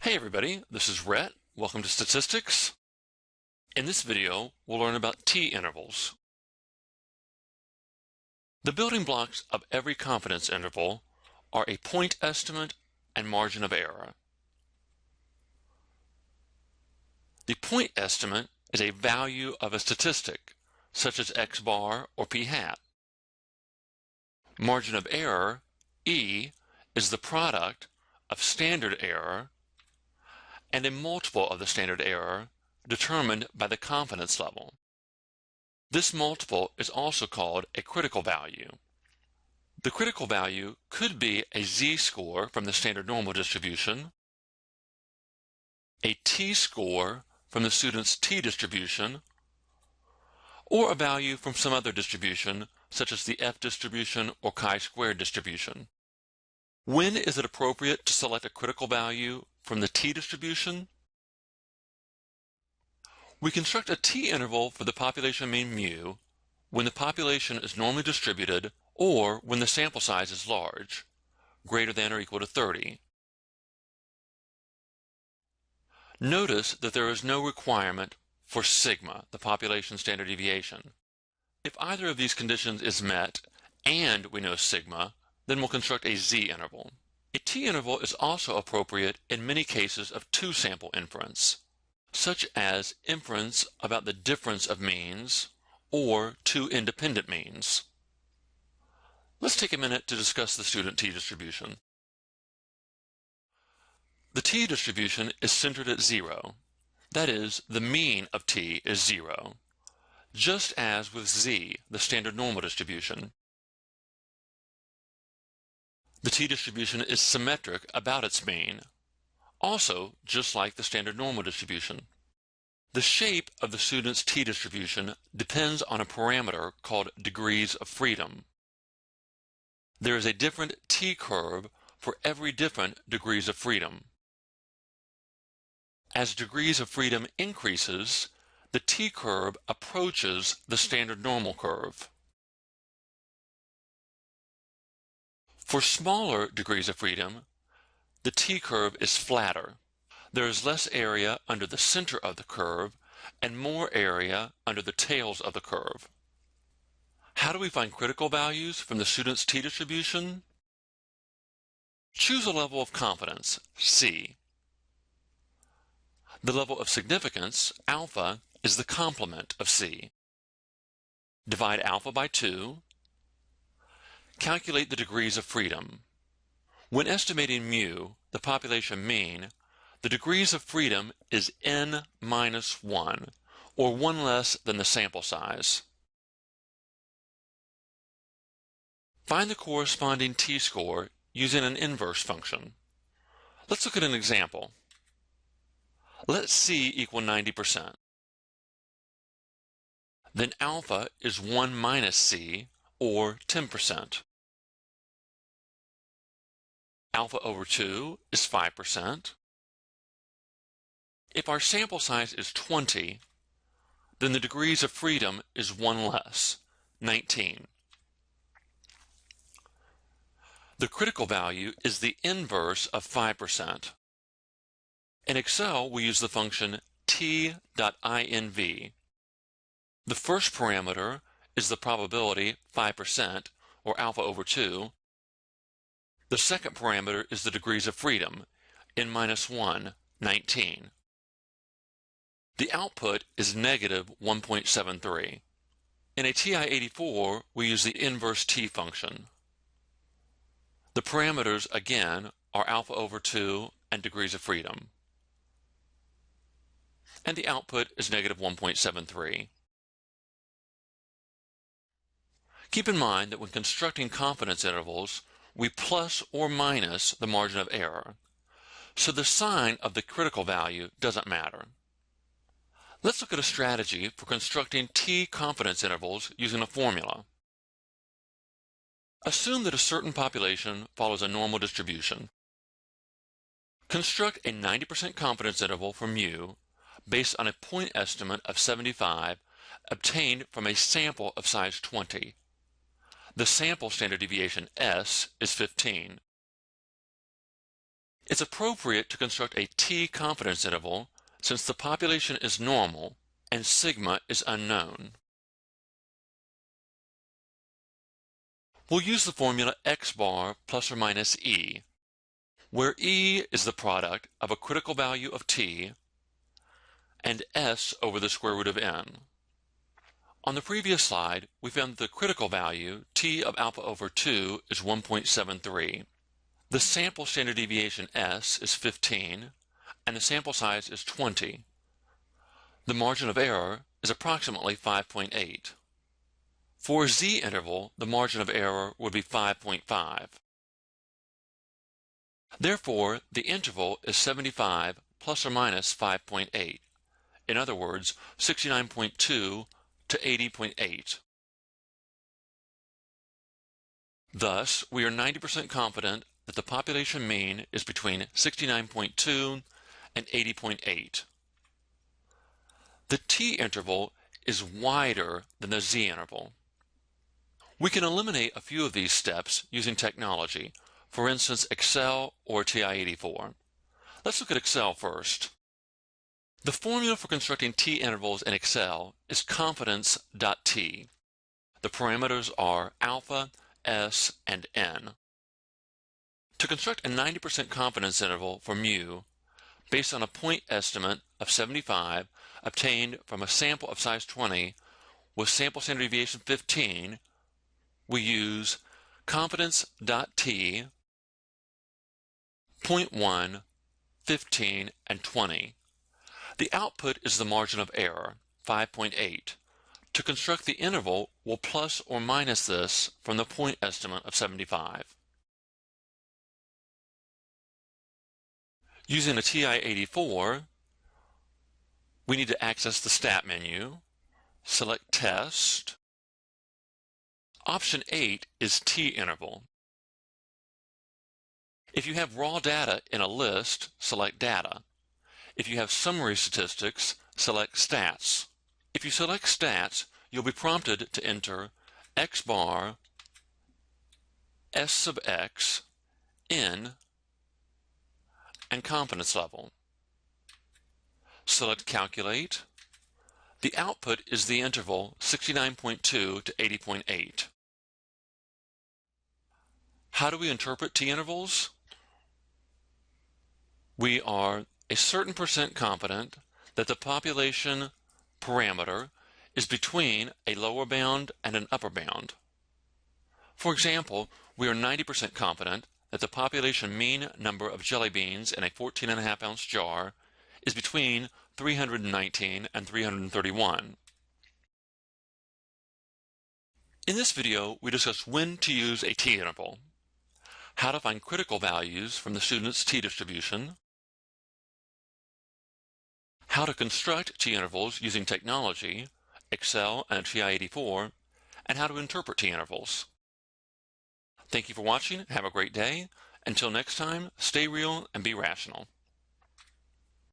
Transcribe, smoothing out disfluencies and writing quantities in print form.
Hey everybody, this is Rhett. Welcome to Statistics. In this video, we'll learn about t-intervals. The building blocks of every confidence interval are a point estimate and margin of error. The point estimate is a value of a statistic, such as x bar or p hat. Margin of error, E, is the product of standard error and a multiple of the standard error determined by the confidence level. This multiple is also called a critical value. The critical value could be a z-score from the standard normal distribution, a t-score from the student's t-distribution, or a value from some other distribution, such as the f-distribution or chi-squared distribution. When is it appropriate to select a critical value from the t-distribution? We construct a t-interval for the population mean mu when the population is normally distributed or when the sample size is large, greater than or equal to 30. Notice that there is no requirement for sigma, the population standard deviation. If either of these conditions is met and we know sigma, then we'll construct a z-interval. A t-interval is also appropriate in many cases of two-sample inference, such as inference about the difference of means or two independent means. Let's take a minute to discuss the student t-distribution. The t-distribution is centered at 0. That is, the mean of t is 0, just as with z, the standard normal distribution. The t-distribution is symmetric about its mean, also just like the standard normal distribution. The shape of the student's t-distribution depends on a parameter called degrees of freedom. There is a different t-curve for every different degrees of freedom. As degrees of freedom increases, the t-curve approaches the standard normal curve. For smaller degrees of freedom, the t-curve is flatter. There is less area under the center of the curve and more area under the tails of the curve. How do we find critical values from the student's t-distribution? Choose a level of confidence, C. The level of significance, alpha, is the complement of C. Divide alpha by 2. Calculate the degrees of freedom. When estimating mu, the population mean, the degrees of freedom is n minus 1, or 1 less than the sample size. Find the corresponding t-score using an inverse function. Let's look at an example. Let C equal 90%. Then alpha is 1 minus C, or 10%. Alpha over 2 is 5%. If our sample size is 20, then the degrees of freedom is 1 less, 19. The critical value is the inverse of 5%. In Excel, we use the function t.inv. The first parameter is the probability 5%, or alpha over 2. The second parameter is the degrees of freedom, n minus 1, 19. The output is negative 1.73. In a TI-84, we use the inverse t function. The parameters, again, are alpha over 2 and degrees of freedom. And the output is negative 1.73. Keep in mind that when constructing confidence intervals, we plus or minus the margin of error, so the sign of the critical value doesn't matter. Let's look at a strategy for constructing t-confidence intervals using a formula. Assume that a certain population follows a normal distribution. Construct a 90% confidence interval for mu based on a point estimate of 75 obtained from a sample of size 20. The sample standard deviation S is 15. It's appropriate to construct a t confidence interval since the population is normal and sigma is unknown. We'll use the formula x bar plus or minus e, where e is the product of a critical value of t and s over the square root of n. On the previous slide, we found that the critical value, t of alpha over 2, is 1.73. The sample standard deviation s is 15, and the sample size is 20. The margin of error is approximately 5.8. For a z interval, the margin of error would be 5.5. Therefore, the interval is 75 plus or minus 5.8. In other words, 69.2 to 80.8. Thus, we are 90% confident that the population mean is between 69.2 and 80.8. The t interval is wider than the z interval. We can eliminate a few of these steps using technology, for instance Excel or TI-84. Let's look at Excel first. The formula for constructing t intervals in Excel is confidence.t. The parameters are alpha, s, and n. To construct a 90% confidence interval for mu, based on a point estimate of 75 obtained from a sample of size 20 with sample standard deviation 15, we use confidence.t, 0.1, 15, and 20. The output is the margin of error, 5.8. To construct the interval, we'll plus or minus this from the point estimate of 75. Using a TI-84, we need to access the Stat menu, select Test. Option 8 is t-interval. If you have raw data in a list, select Data. If you have summary statistics, select Stats. If you select Stats, you'll be prompted to enter x bar, s sub x, n, and confidence level. Select Calculate. The output is the interval 69.2 to 80.8. How do we interpret t-intervals? We are a certain percent confident that the population parameter is between a lower bound and an upper bound. For example, we are 90% confident that the population mean number of jelly beans in a 14.5 ounce jar is between 319 and 331. In this video, we discussed when to use a t-interval, how to find critical values from the student's t-distribution, how to construct t-intervals using technology, Excel and TI-84, and how to interpret t-intervals. Thank you for watching. Have a great day. Until next time, stay real and be rational.